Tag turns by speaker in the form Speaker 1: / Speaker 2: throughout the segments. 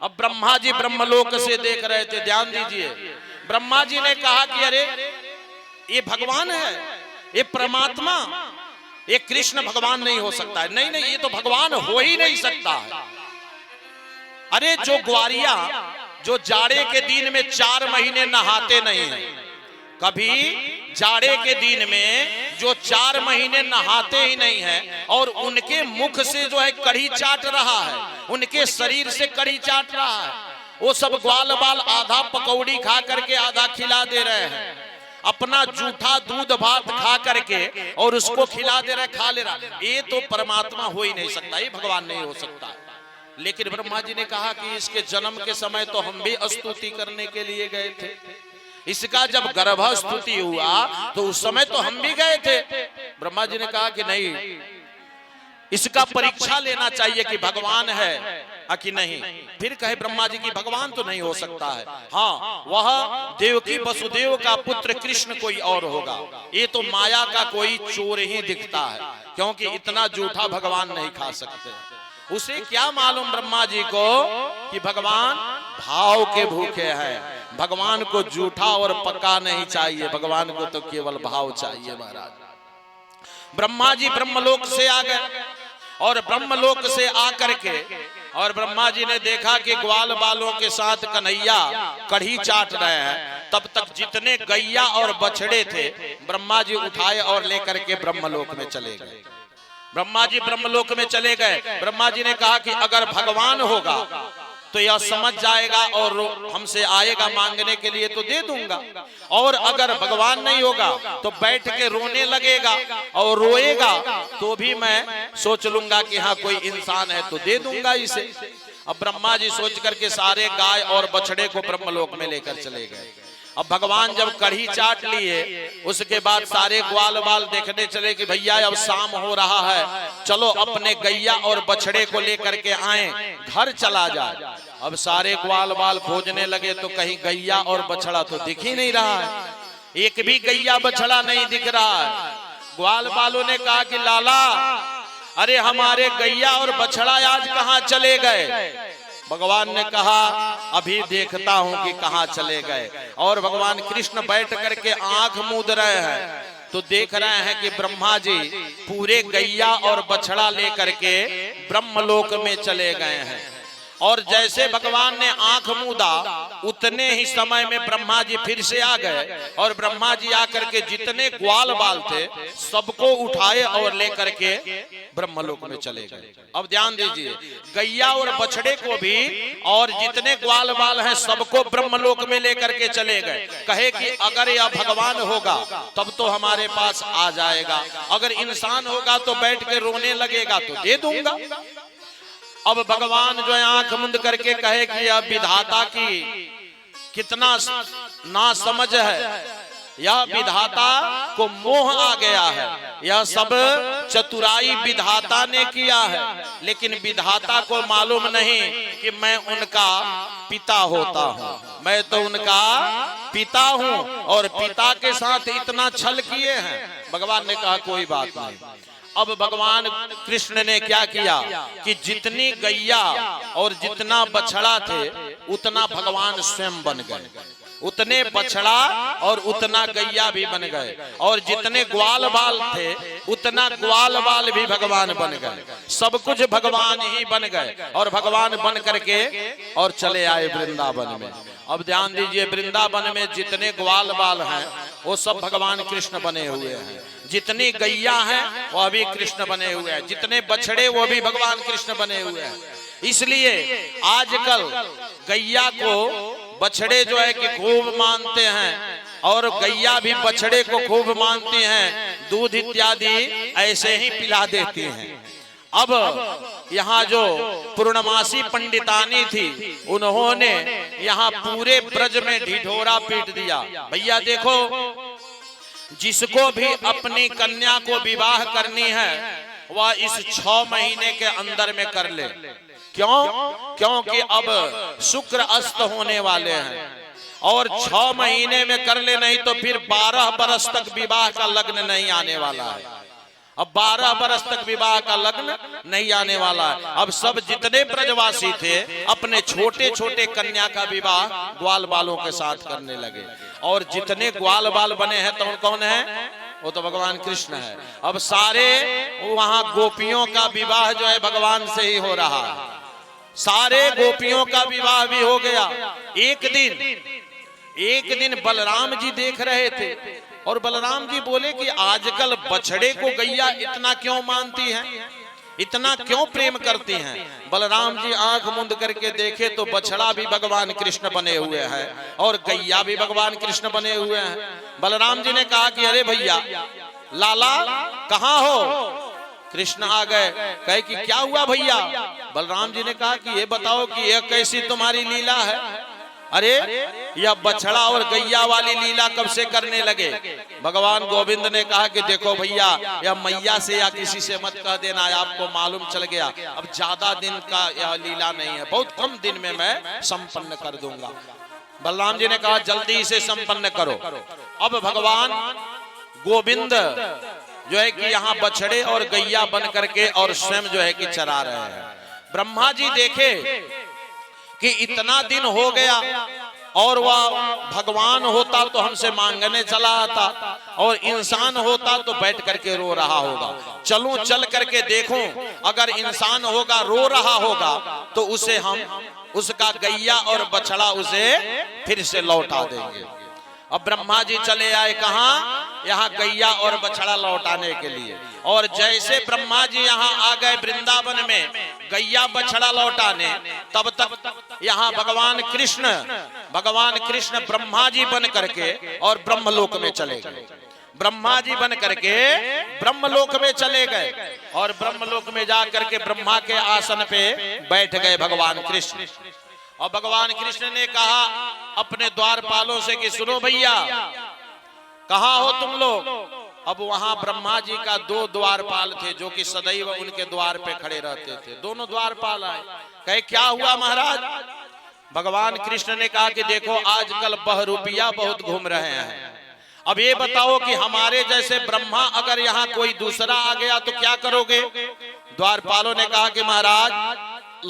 Speaker 1: अब ब्रह्मा जी ब्रह्मलोक से देख रहे थे, ध्यान दीजिए। ब्रह्मा जी ने कहा कि अरे ये भगवान है, ये परमात्मा, ये कृष्ण भगवान नहीं हो सकता है। नहीं नहीं, ये तो भगवान हो ही नहीं सकता है। अरे जो ग्वारिया जो जाड़े के दिन में 4 महीने नहाते नहीं है, कभी जाड़े के दिन में जो 4 महीने नहाते ही नहीं है, और उनके मुख से जो है कढ़ी चाट रहा है, उनके शरीर से कढ़ी चाट रहा है, वो सब ग्वाल बाल आधा पकौड़ी खा करके आधा खिला दे रहे हैं, अपना जूठा दूध भात खा करके और उसको खिला दे रहे, खा ले रहा। ये तो परमात्मा हो ही नहीं सकता, ये भगवान नहीं हो सकता। लेकिन ब्रह्मा जी ने कहा कि इसके जन्म के समय तो हम भी स्तुति करने के लिए गए थे, इसका जब गर्भ स्तुति हुआ तो उस समय तो हम भी गए थे। ब्रह्मा जी ने कहा कि नहीं, इसका परीक्षा लेना चाहिए कि भगवान है कि नहीं। फिर कहे ब्रह्मा जी की भगवान तो नहीं हो सकता है, हाँ वह देवकी वसुदेव का पुत्र कृष्ण कोई और होगा, ये तो माया का कोई चोर ही दिखता है, क्योंकि इतना जूठा भगवान नहीं खा सकते। उसे क्या मालूम ब्रह्मा जी को कि भगवान भाव के भूखे हैं, भगवान को जूठा और पक्का नहीं चाहिए, भगवान को तो केवल भाव चाहिए। महाराज ब्रह्मा जी ब्रह्मलोक से आ गए, और ब्रह्मलोक से आकर के और ब्रह्मा जी ने देखा कि ग्वाल बालों के साथ कन्हैया कढ़ी चाट रहे हैं। तब तक जितने गैया और बछड़े थे ब्रह्मा जी उठाए और लेकर के ब्रह्मलोक में चले गए। ब्रह्मा जी ब्रह्मलोक में चले गए। ब्रह्मा जी ने कहा कि अगर भगवान होगा तो यह समझ जाएगा और हमसे आएगा मांगने के लिए तो दे दूंगा, और अगर भगवान नहीं होगा तो बैठ के रोने लगेगा और रोएगा तो भी मैं सोच लूंगा कि हाँ कोई इंसान है तो दे दूंगा इसे। अब ब्रह्मा जी सोच करके सारे गाय और बछड़े को ब्रह्मलोक में लेकर चले गए। अब भगवान जब कढ़ी चाट लिए उसके बाद सारे ग्वाल बाल देखने चले कि भैया अब शाम हो रहा है, चलो अपने गैया और बछड़े को लेकर के आए, घर चला जाए। अब सारे ग्वाल बाल खोजने लगे तो कहीं गैया और बछड़ा तो दिख ही नहीं रहा है, एक भी गैया बछड़ा नहीं दिख रहा है। ग्वाल बालों ने कहा कि लाला अरे हमारे गैया और बछड़ा आज कहाँ चले गए। भगवान ने कहा अभी देखता हूं कि कहां चले गए। और भगवान कृष्ण बैठ करके आंख मूंद रहे हैं तो देख रहे हैं कि ब्रह्मा जी पूरे गैया और बछड़ा लेकर के ब्रह्मलोक में चले गए हैं। और जैसे भगवान ने आंख मूंदा उतने ही समय में ब्रह्मा जी फिर से आ गए, और ब्रह्मा जी आकर के जितने ग्वाल बाल थे सबको उठाए और लेकर के ब्रह्मलोक में चले गए। अब ध्यान दीजिए, गैया और बछड़े को भी और जितने ग्वाल बाल हैं सबको ब्रह्मलोक में लेकर के चले गए। कहे कि अगर यह भगवान होगा तब तो हमारे पास आ जाएगा, अगर इंसान होगा तो बैठ के रोने लगेगा तो दे दूंगा। अब भगवान जो है आंख मुंद करके कहे कि यह विधाता की कितना ना समझ है, यह विधाता को मोह आ गया है, यह सब चतुराई विधाता ने किया है, लेकिन विधाता को मालूम नहीं कि मैं उनका पिता होता हूँ, मैं तो उनका पिता हूँ, और पिता के साथ इतना छल किए हैं। भगवान ने कहा कोई बात नहीं। अब भगवान कृष्ण ने क्या किया कि जितनी गैया और जितना बछड़ा थे उतना भगवान स्वयं बन गए, उतने बछड़ा और उतना गैया भी बन गए, और जितने ग्वाल बाल थे उतना ग्वाल बाल भी भगवान बन गए, सब कुछ भगवान ही बन गए, और भगवान बन करके और चले आए वृंदावन में। अब ध्यान दीजिए, वृंदावन में जितने ग्वाल बाल हैं वो सब भगवान कृष्ण बने हुए हैं, जितनी गैया हैं वह भी कृष्ण बने हुए हैं, जितने बछड़े वो भी भगवान कृष्ण बने हुए हैं। इसलिए आजकल गैया को बछड़े जो है कि खूब मानते हैं, और गैया भी बछड़े को खूब मानती हैं, दूध इत्यादि ऐसे ही पिला देती हैं। अब यहाँ जो पूर्णमासी पंडितानी थी उन्होंने यहाँ पूरे ब्रज में ढिढोरा पीट दिया। भैया देखो, जिसको भी अपनी कन्या को विवाह करनी है वह इस 6 महीने के अंदर में कर ले। क्यों? क्योंकि अब शुक्र अस्त होने वाले हैं, और 6 महीने में कर ले, नहीं तो फिर 12 बरस तक विवाह का लग्न नहीं आने वाला है। अब 12 बरस तक विवाह का लग्न नहीं आने वाला है। अब सब जितने ब्रजवासी थे अपने छोटे छोटे कन्या का विवाह ग्वाल बालों के साथ करने लगे। और जितने ग्वाल बाल बने हैं तो कौन है? वो तो भगवान कृष्ण है। अब सारे वहां गोपियों का विवाह जो है भगवान से ही हो रहा है। सारे गोपियों का विवाह भी हो गया। एक दिन बलराम जी देख रहे थे और बलराम जी बोले कि आजकल बछड़े को गैया इतना क्यों मानती हैं, इतना क्यों प्रेम करती हैं। बलराम जी आंख मूंद करके देखे तो बछड़ा भी भगवान कृष्ण बने हुए हैं और गैया भी भगवान कृष्ण बने हुए हैं। बलराम जी ने कहा कि अरे भैया लाला कहाँ हो? कृष्ण आ गए। कहे कि क्या हुआ भैया? बलराम जी ने कहा कि ये बताओ कि यह कैसी तुम्हारी लीला है? अरे यह बछड़ा और गैया वाली लीला कब से करने लगे? भगवान गोविंद ने कहा कि देखो भैया यह मैया से या किसी से मत कह देना, आपको मालूम चल गया। अब ज्यादा दिन का यह लीला नहीं है, बहुत कम दिन में मैं संपन्न कर दूंगा। बलराम जी ने कहा जल्दी इसे संपन्न करो। अब भगवान गोविंद जो है कि यहाँ बछड़े और गैया बन करके और स्वयं जो है कि चरा रहे हैं। ब्रह्मा जी देखे कि इतना दिन हो गया और वह भगवान होता तो हमसे मांगने चला आता और इंसान होता तो बैठ करके रो रहा होगा। चलूं चल करके देखूं, अगर इंसान होगा रो रहा होगा तो उसे हम उसका गैया और बछड़ा उसे फिर से लौटा देंगे। अब ब्रह्मा जी चले आए कहाँ? यहाँ गैया और बछड़ा लौटाने के लिए। और जैसे ब्रह्मा जी यहाँ आ गए वृंदावन में गैया बछड़ा लौटाने, तब तक यहाँ भगवान कृष्ण ब्रह्मा जी बन करके और ब्रह्मलोक में चले गए। ब्रह्मा जी बन करके ब्रह्मलोक में चले गए और ब्रह्मलोक में जा करके ब्रह्मा के आसन पे बैठ गए भगवान कृष्ण। और भगवान कृष्ण ने कहा अपने द्वारपालों से कि सुनो भैया कहाँ हो तुम लोग? अब वहां ब्रह्मा जी का 2 द्वारपाल थे जो कि सदैव उनके द्वार पे खड़े रहते थे। दोनों द्वारपाल आए। कहे क्या हुआ महाराज? भगवान कृष्ण ने कहा कि देखो आजकल बहरूपिया बहुत घूम रहे हैं। अब ये बताओ कि हमारे जैसे ब्रह्मा अगर यहाँ कोई दूसरा आ गया तो क्या करोगे? द्वारपालों ने कहा कि महाराज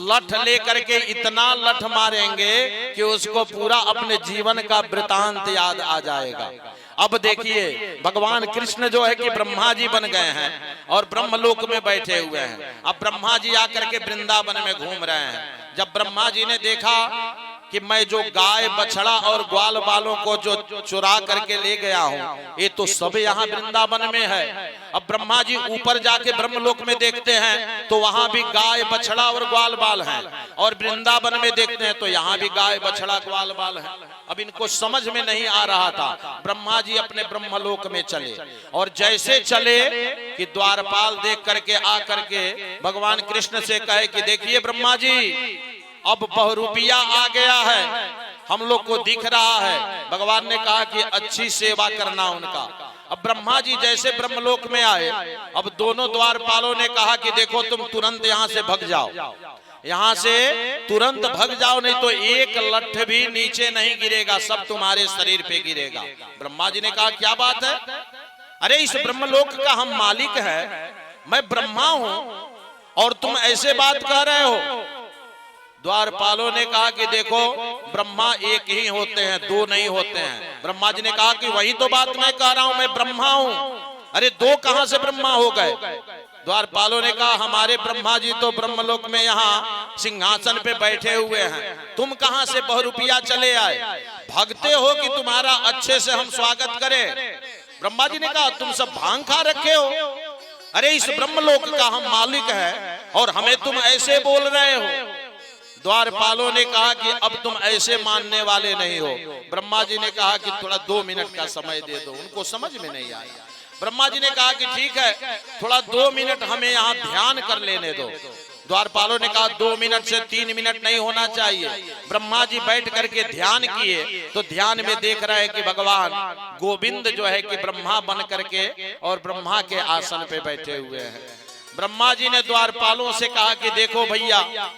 Speaker 1: लठ लेकर के इतना लठ मारेंगे कि उसको पूरा अपने जीवन का वृतांत याद आ जाएगा। अब देखिए भगवान कृष्ण जो है कि ब्रह्मा जी बन गए हैं और ब्रह्मलोक में बैठे हुए हैं। अब ब्रह्मा जी आकर के वृंदावन में घूम रहे हैं। जब ब्रह्मा जी ने देखा कि मैं जो गाय बछड़ा और ग्वाल बालों को जो चुरा करके ले गया हूँ ये तो सब यहाँ वृंदावन में है। अब ब्रह्मा जी ऊपर जाके ब्रह्मलोक में देखते हैं तो वहां भी गाय बछड़ा और ग्वाल बाल हैं और वृंदावन में देखते हैं तो यहाँ भी गाय बछड़ा ग्वाल बाल है। अब इनको समझ में नहीं आ रहा था। ब्रह्मा जी अपने ब्रह्मलोक में चले और जैसे चले कि द्वारपाल देख करके आ करके भगवान कृष्ण से कहे कि देखिए ब्रह्मा जी अब बहरूपिया आ गया है, हम लोग को दिख रहा है। भगवान ने कहा कि अच्छी सेवा करना उनका। अब ब्रह्मा जी जैसे ब्रह्मलोक में आए, अब दोनों द्वारपालों ने कहा कि देखो तुम तुरंत यहाँ से भग जाओ, यहाँ से तुरंत भग जाओ, नहीं तो एक लठ भी नीचे नहीं गिरेगा, सब तुम्हारे शरीर पे गिरेगा। ब्रह्मा जी ने कहा क्या बात है? अरे इस ब्रह्मलोक का हम मालिक है, मैं ब्रह्मा हूँ और तुम ऐसे बात कह रहे हो। द्वारपालों ने कहा कि देखो ब्रह्मा एक ही होते हैं, 2 नहीं होते हैं। ब्रह्मा जी ने कहा कि वही तो बात मैं कह रहा हूं, मैं ब्रह्मा हूं। अरे 2 कहां से ब्रह्मा हो गए? द्वारपालों ने कहा हमारे ब्रह्मा जी तो ब्रह्मलोक में यहाँ सिंहासन पे बैठे हुए हैं, तुम कहां से बहरूपिया चले आए? भगते हो कि तुम्हारा अच्छे से हम स्वागत करें? ब्रह्मा जी ने कहा तुम सब भांग खा रखे हो। अरे इस ब्रह्मलोक का हम मालिक है और हमें तुम ऐसे बोल रहे हो। द्वारपालों ने कहा कि अब तुम ऐसे मानने वाले नहीं हो। ब्रह्मा जी ने कहा कि थोड़ा 2 मिनट का समय दे दो, उनको समझ में नहीं आया। ब्रह्मा जी ने कहा कि ठीक है थोड़ा 2 मिनट हमें यहाँ ध्यान कर लेने दो। द्वारपालों ने कहा 2 मिनट से 3 मिनट नहीं होना चाहिए। ब्रह्मा जी बैठ करके ध्यान किए तो ध्यान में देख रहे हैं कि भगवान गोविंद जो है कि ब्रह्मा बन करके और ब्रह्मा के आसन पे बैठे हुए हैं। ब्रह्मा जी ने द्वारपालों से कहा कि देखो भैया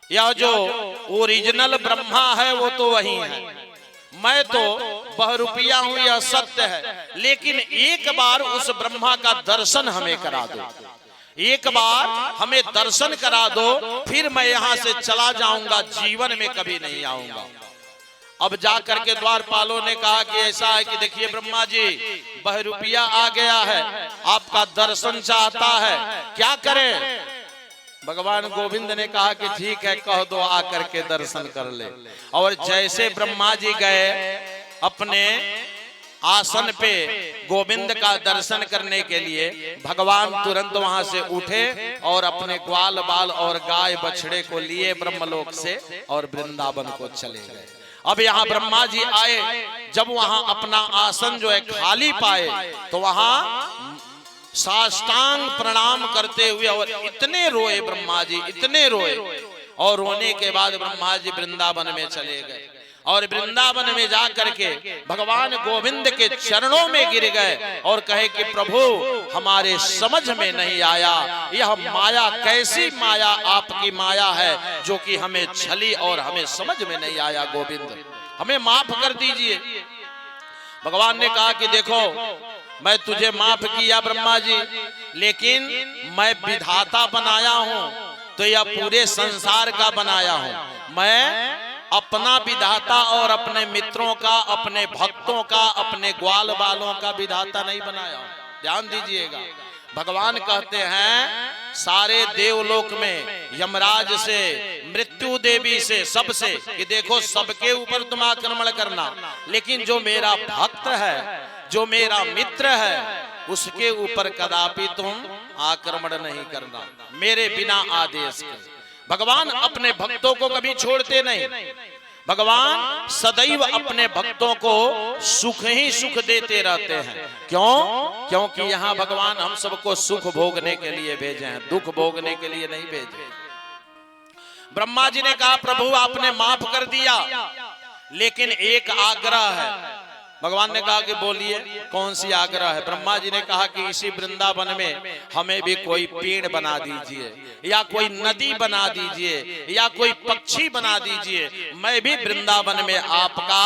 Speaker 1: यह जो ओरिजिनल ब्रह्मा है वो तो वही है, मैं तो बहुरूपिया हूं, यह सत्य है, लेकिन एक बार उस ब्रह्मा का दर्शन हमें करा दो, एक बार हमें दर्शन करा दो, फिर मैं यहां से चला जाऊंगा, जीवन में कभी नहीं आऊंगा। अब जाकर के द्वारपालों ने कहा कि ऐसा है कि देखिए ब्रह्मा जी, बहुरूपिया आ गया है, आपका दर्शन चाहता है, क्या करें? भगवान गोविंद ने कहा कि ठीक है, कह दो आकर के दर्शन कर ले। और जैसे ब्रह्मा जी गए अपने आसन पे गोविंद का दर्शन करने के लिए, भगवान तुरंत वहां से उठे और अपने ग्वाल बाल और गाय बछड़े को लिए ब्रह्मलोक से और वृंदावन को चले गए। अब यहाँ ब्रह्मा जी आए, जब वहां अपना आसन जो है खाली पाए, तो वहां साष्टांग प्रणाम करते हुए और इतने रोए ब्रह्मा जी, इतने रोए, और रोने के बाद ब्रह्मा जी वृंदावन में चले गए। और वृंदावन में जाकर के भगवान गोविंद के चरणों में गिर गए और कहे कि प्रभु, हमारे समझ में नहीं आया, यह माया कैसी माया आपकी माया है जो कि हमें छली और हमें समझ में नहीं आया। गोविंद, हमें माफ कर दीजिए। भगवान ने कहा कि देखो, मैं तुझे माफ किया ब्रह्मा जी, लेकिन मैं विधाता बनाया हूं, तो यह पूरे संसार का बनाया हूं। मैं अपना विधाता और अपने मित्रों का, अपने भक्तों का, अपने ग्वाल बालों का विधाता नहीं बनाया। ध्यान दीजिएगा, भगवान कहते हैं सारे देवलोक में यमराज से, मृत्यु देवी से, सबसे कि देखो सबके ऊपर तुम आक्रमण करना, लेकिन जो मेरा भक्त है, जो मेरा मित्र है, उसके ऊपर कदापि तुम आक्रमण नहीं करना, मेरे बिना आदेश के। भगवान अपने भक्तों को कभी छोड़ते नहीं। भगवान सदैव अपने भक्तों को सुख ही सुख देते रहते हैं। क्यों? क्योंकि यहाँ भगवान हम सबको सुख भोगने के लिए भेजे हैं, दुख भोगने के लिए नहीं भेजे। ब्रह्मा जी ने कहा प्रभु आपने माफ कर दिया, लेकिन एक आग्रह है। भगवान ने कहा कि बोलिए कौन सी आग्रह है? ब्रह्मा जी ने कहा कि इसी वृंदावन में हमें भी कोई पेड़ बना दीजिए, या कोई नदी बना दीजिए, या कोई पक्षी बना दीजिए, मैं भी वृंदावन में आपका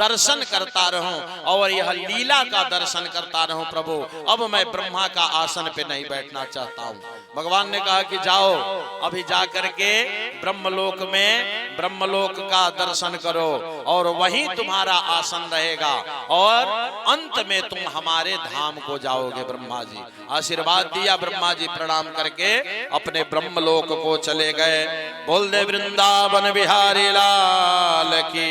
Speaker 1: दर्शन करता रहूं और यह लीला का दर्शन करता रहूं। प्रभु, अब मैं ब्रह्मा का आसन पे नहीं बैठना चाहता हूं। भगवान ने कहा कि जाओ, अभी जाकर के ब्रह्मलोक में ब्रह्मलोक का दर्शन करो और वहीं तुम्हारा आसन रहेगा और अंत में तुम हमारे धाम को जाओगे। ब्रह्मा जी आशीर्वाद दिया, ब्रह्मा जी प्रणाम करके अपने ब्रह्मलोक को चले गए। बोल दे वृंदावन बिहारी लाल की।